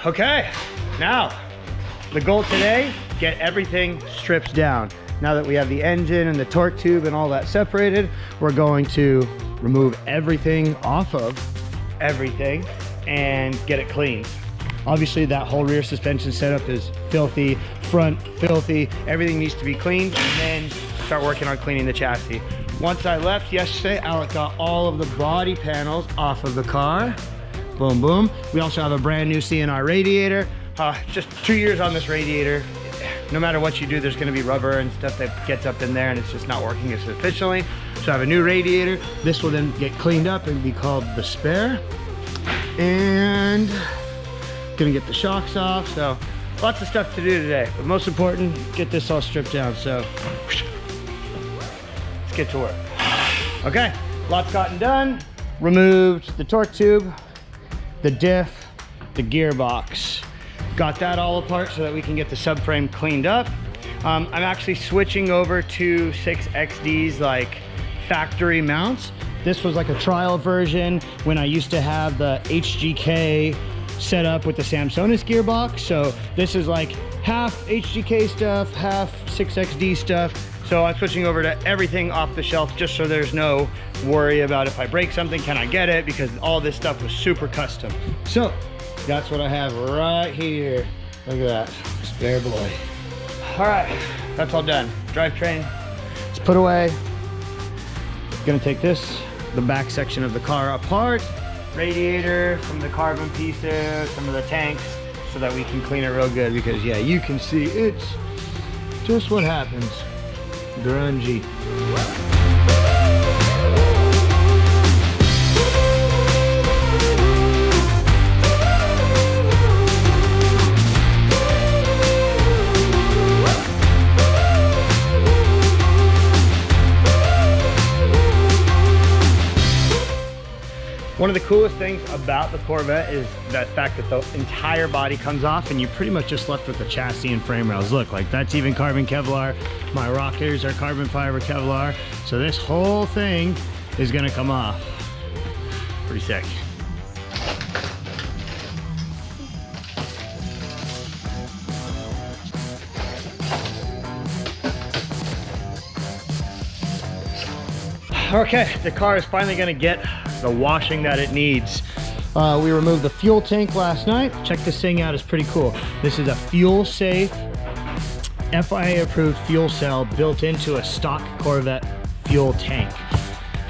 Okay, now the goal today, get everything stripped down. Now that we have the engine and the torque tube and all that separated, we're going to remove everything off of everything and get it cleaned. Obviously that whole rear suspension setup is filthy, front filthy, everything needs to be cleaned, and then start working on cleaning the chassis. Once I left yesterday, Alec got all of the body panels off of the car. Boom, boom. We also have a brand new CNR radiator. Just 2 years on this radiator. No matter what you do, there's gonna be rubber and stuff that gets up in there and it's just not working as efficiently. So I have a new radiator. This will then get cleaned up and be called the spare. And gonna get the shocks off. So lots of stuff to do today, but most important, get this all stripped down. So let's get to work. Okay, lots gotten done. Removed the torque tube, the diff, the gearbox. Got that all apart so that we can get the subframe cleaned up. I'm actually switching over to 6XD's like factory mounts. This was like a trial version when I used to have the HGK set up with the Samsonite gearbox. So this is like half HGK stuff, half 6XD stuff. So I'm switching over to everything off the shelf just so there's no worry about if I break something, can I get it? Because all this stuff was super custom. So that's what I have right here. Look at that, spare boy. All right, that's all done. Drivetrain, it's put away. Gonna take this, the back section of the car apart, radiator, some of the carbon pieces, some of the tanks, so that we can clean it real good because yeah, you can see it's just what happens. Grungy. One of the coolest things about the Corvette is that fact that the entire body comes off and you're pretty much just left with the chassis and frame rails. Look, like that's even carbon Kevlar. My rockers are carbon fiber Kevlar. So this whole thing is gonna come off. Pretty sick. Okay, the car is finally gonna get the washing that it needs. We removed the fuel tank last night. Check this thing out, it's pretty cool. This is a fuel safe, FIA approved fuel cell built into a stock Corvette fuel tank.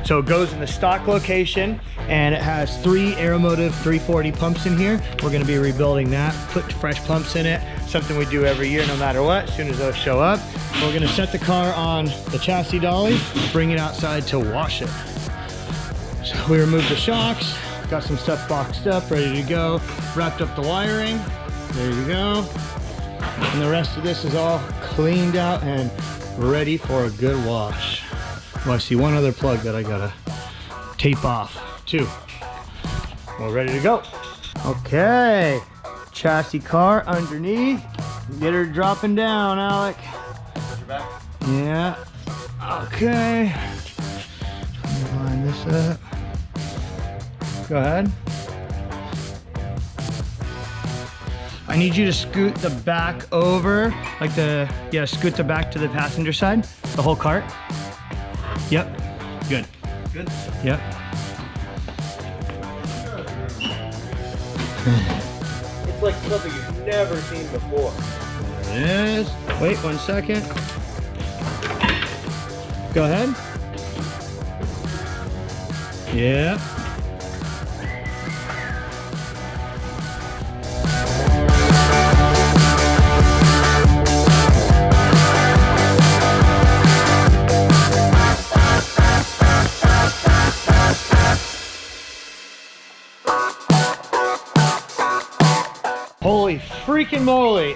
So it goes in the stock location and it has 3 Aeromotive 340 pumps in here. We're gonna be rebuilding that, put fresh pumps in it, something we do every year no matter what, as soon as those show up. We're gonna set the car on the chassis dolly, bring it outside to wash it. So we removed the shocks, got some stuff boxed up, ready to go, wrapped up the wiring, there you go. And the rest of this is all cleaned out and ready for a good wash. Well, I see one other plug that I gotta tape off too. We're ready to go. Okay, chassis car underneath. Get her dropping down, Alec. Yeah, okay. Line this up. Go ahead. I need you to scoot the back over, like scoot the back to the passenger side, the whole cart. Yep, good. Good? Yep. It's like something you've never seen before. There it is. Wait 1 second. Go ahead. Yeah. Holy freaking moly.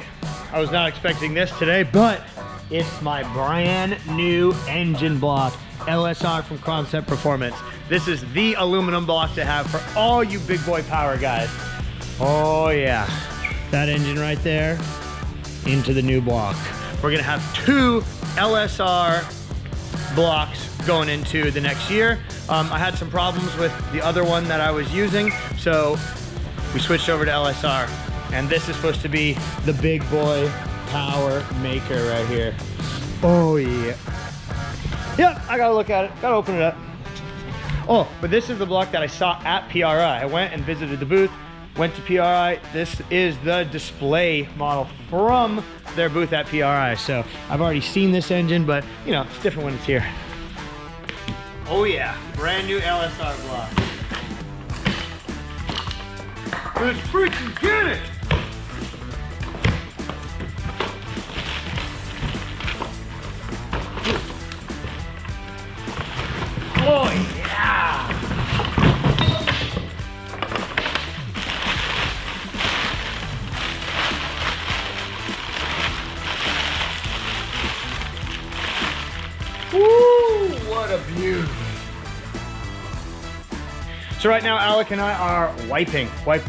I was not expecting this today, but it's my brand new engine block, LSR from Concept Performance. This is the aluminum block to have for all you big boy power guys. Oh yeah, that engine right there into the new block. We're gonna have 2 LSR blocks going into the next year. I had some problems with the other one that I was using, so we switched over to LSR. And this is supposed to be the big boy power maker right here. Oh yeah. Yep, I gotta look at it, gotta open it up. Oh, but this is the block that I saw at PRI. I went and visited the booth, went to PRI. This is the display model from their booth at PRI. So I've already seen this engine, but you know, it's different when it's here. Oh yeah, brand new LSR block. Let's freaking get it! Oh yeah! Woo! What a beauty! So right now, Alec and I are wiping. Wipe.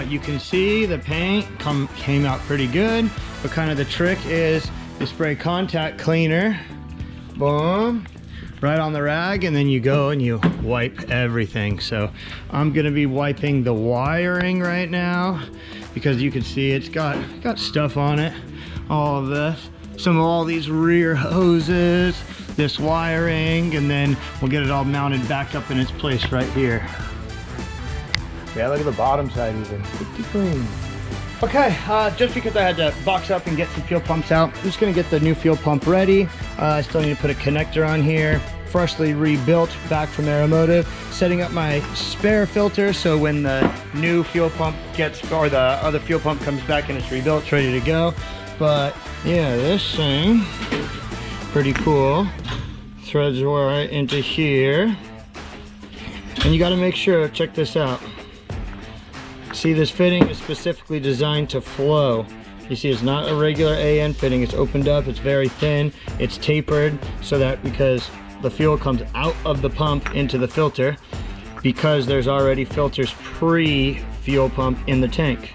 You can see the paint came out pretty good, but kind of the trick is you spray contact cleaner, boom, right on the rag, and then you go and you wipe everything. So I'm gonna be wiping the wiring right now because you can see it's got stuff on it. All of this, some of all these rear hoses, this wiring, and then we'll get it all mounted back up in its place right here. Yeah, look at the bottom side even, pretty clean. Okay, just because I had to box up and get some fuel pumps out, I'm just gonna get the new fuel pump ready. I still need to put a connector on here, freshly rebuilt back from Aeromotive, setting up my spare filter so when the new fuel pump or the other fuel pump comes back and it's rebuilt, it's ready to go. But yeah, this thing, pretty cool. Threads right into here. And you gotta make sure, check this out. See, this fitting is specifically designed to flow. You see, it's not a regular AN fitting, it's opened up, it's very thin, it's tapered so that because the fuel comes out of the pump into the filter, because there's already filters pre-fuel pump in the tank.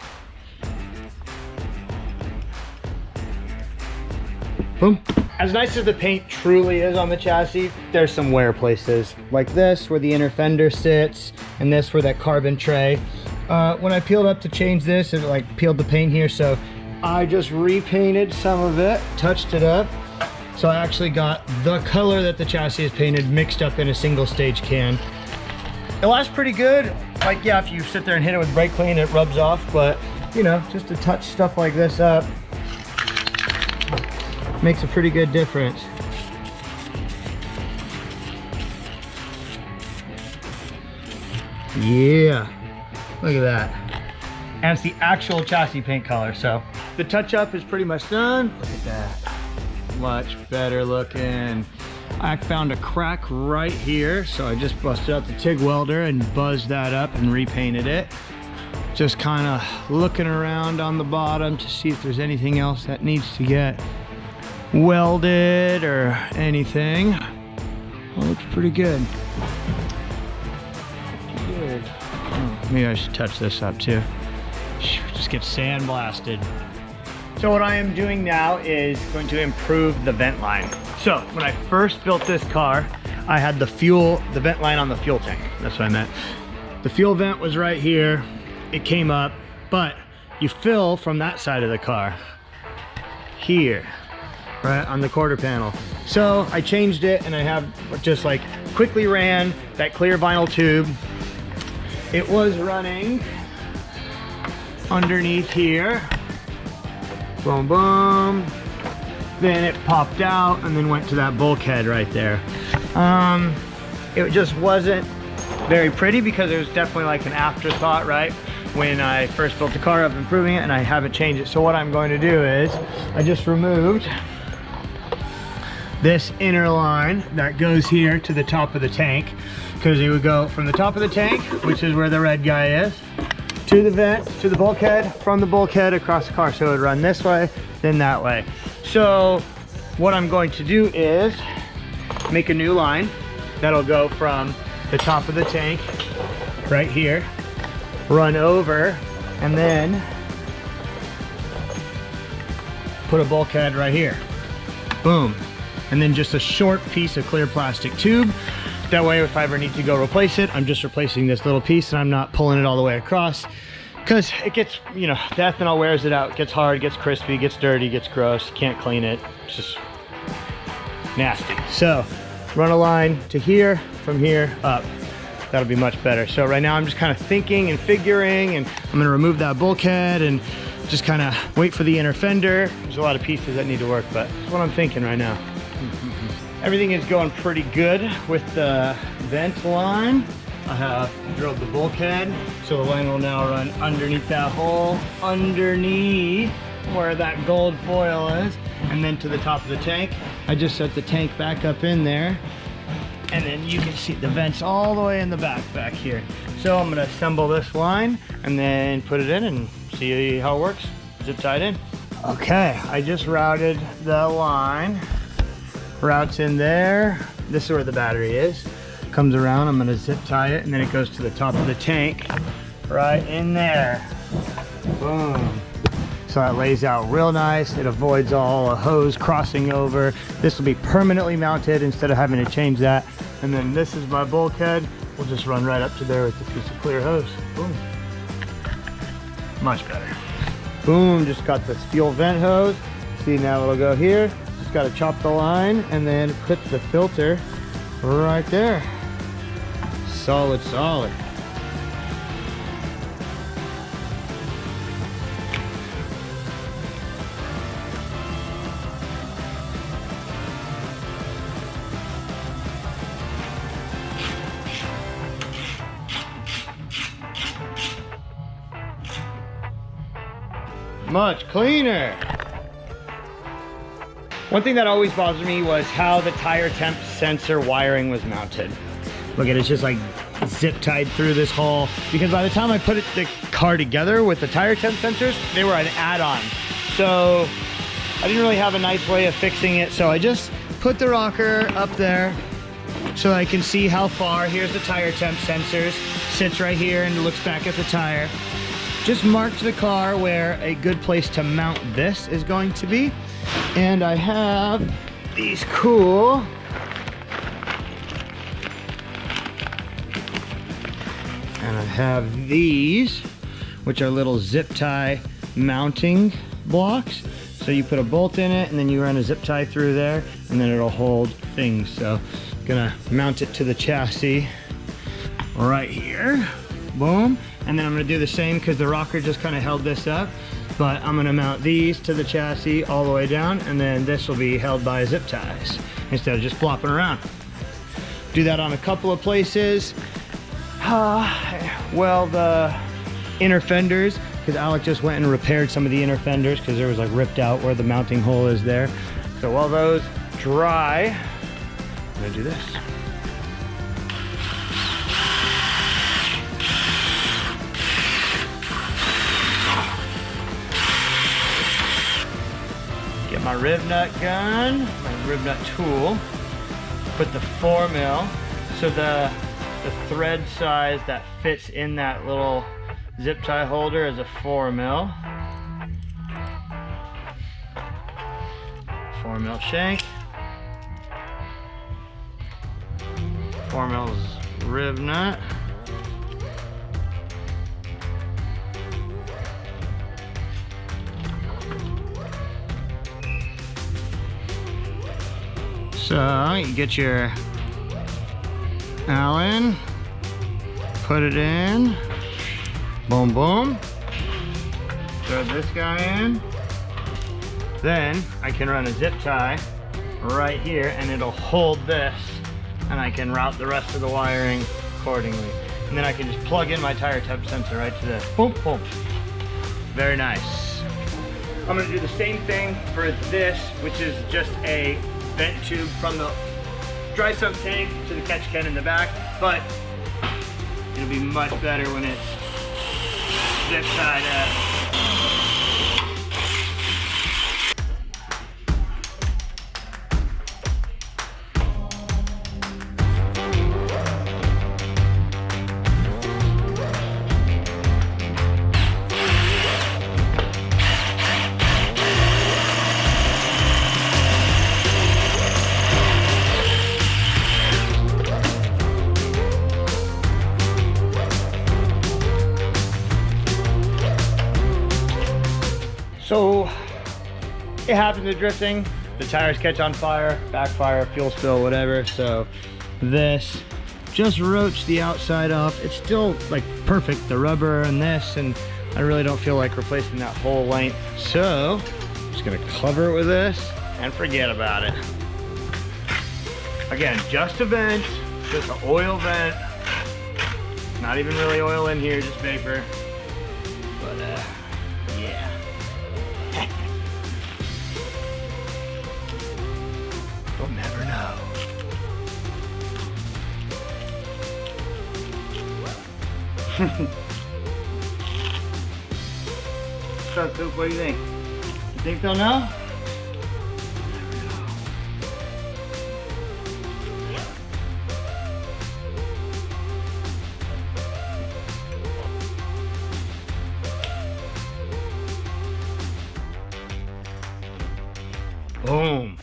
Boom. As nice as the paint truly is on the chassis, there's some wear places. Like this, where the inner fender sits, and this where that carbon tray. When I peeled up to change this, it like peeled the paint here, so I just repainted some of it, touched it up. So I actually got the color that the chassis is painted mixed up in a single stage can. It lasts pretty good. Like, yeah, if you sit there and hit it with brake clean, it rubs off, but you know, just to touch stuff like this up makes a pretty good difference. Yeah, look at that. And it's the actual chassis paint color. So the touch up is pretty much done. Look at that, much better looking. I found a crack right here, so I just busted out the TIG welder and buzzed that up and repainted it. Just kind of looking around on the bottom to see if there's anything else that needs to get welded or anything. Well, looks pretty good. Good. Oh, maybe I should touch this up too. Just get sandblasted. So what I am doing now is going to improve the vent line. So when I first built this car, I had the vent line on the fuel tank. That's what I meant. The fuel vent was right here. It came up, but you fill from that side of the car here, right on the quarter panel. So I changed it, and I have just like quickly ran that clear vinyl tube. It was running underneath here. Boom, boom. Then it popped out and then went to that bulkhead right there. It just wasn't very pretty because it was definitely like an afterthought, right? When I first built the car, I've been improving it and I haven't changed it. So what I'm going to do is I just removed this inner line that goes here to the top of the tank, because it would go from the top of the tank, which is where the red guy is, to the vent, to the bulkhead, from the bulkhead across the car. So it would run this way, then that way. So what I'm going to do is make a new line that'll go from the top of the tank right here, run over, and then put a bulkhead right here. Boom. And then just a short piece of clear plastic tube. That way, if I ever need to go replace it, I'm just replacing this little piece and I'm not pulling it all the way across. because it gets, you know, the ethanol wears it out. It gets hard, gets crispy, gets dirty, gets gross. Can't clean it. It's just nasty. So run a line to here, from here up. That'll be much better. So right now I'm just kind of thinking and figuring, and I'm gonna remove that bulkhead and just kind of wait for the inner fender. There's a lot of pieces that need to work, but that's what I'm thinking right now. Everything is going pretty good with the vent line. I have drilled the bulkhead, so the line will now run underneath that hole, underneath where that gold foil is, and then to the top of the tank. I just set the tank back up in there, and then you can see the vents all the way in the back here. So I'm gonna assemble this line and then put it in and see how it works. Zip tied in. Okay, I just routed the line. Routes in there. This is where the battery is. Comes around, I'm gonna zip tie it, and then it goes to the top of the tank, right in there. Boom. So that lays out real nice. It avoids all a hose crossing over. This will be permanently mounted instead of having to change that. And then this is my bulkhead. We'll just run right up to there with a piece of clear hose. Boom. Much better. Boom, just got this fuel vent hose. See, now it'll go here. Just gotta chop the line and then put the filter right there. Solid, solid. Much cleaner. One thing that always bothered me was how the tire temp sensor wiring was mounted. Look at it, it's just like zip tied through this hole, because by the time I put the car together with the tire temp sensors, they were an add-on. So I didn't really have a nice way of fixing it. So I just put the rocker up there so I can see how far. Here's the tire temp sensors, sits right here and looks back at the tire. Just marked the car where a good place to mount this is going to be. And I have these cool and I have these, which are little zip tie mounting blocks. So you put a bolt in it and then you run a zip tie through there and then it'll hold things. So I'm gonna mount it to the chassis right here. Boom. And then I'm gonna do the same because the rocker just kind of held this up. But I'm gonna mount these to the chassis all the way down, and then this will be held by zip ties instead of just flopping around. Do that on a couple of places. Well, the inner fenders, because Alec just went and repaired some of the inner fenders because there was like ripped out where the mounting hole is there. So while those dry, I'm gonna do this. Get my Rivnut gun, my Rivnut tool, put the 4mm, so the thread size that fits in that little zip tie holder is a 4mm. 4mm shank, 4mm Rivnut. So you get your Allen, put it in, boom, boom, throw this guy in. Then I can run a zip tie right here and it'll hold this, and I can route the rest of the wiring accordingly. And then I can just plug in my tire temp sensor right to this. Boom, boom. Very nice. I'm gonna do the same thing for this, which is just a vent tube from the dry soak tank to the catch can in the back, but it'll be much better when it's zip tied up. So it happens to drifting. The tires catch on fire, backfire, fuel spill, whatever. So this just roached the outside off. It's still like perfect, the rubber and this, and I really don't feel like replacing that whole length. So I'm just gonna cover it with this and forget about it. Again, just a vent, just an oil vent. Not even really oil in here, just vapor. But yeah. We'll never know. So, Coop, what do you think? You think they'll know? Boom.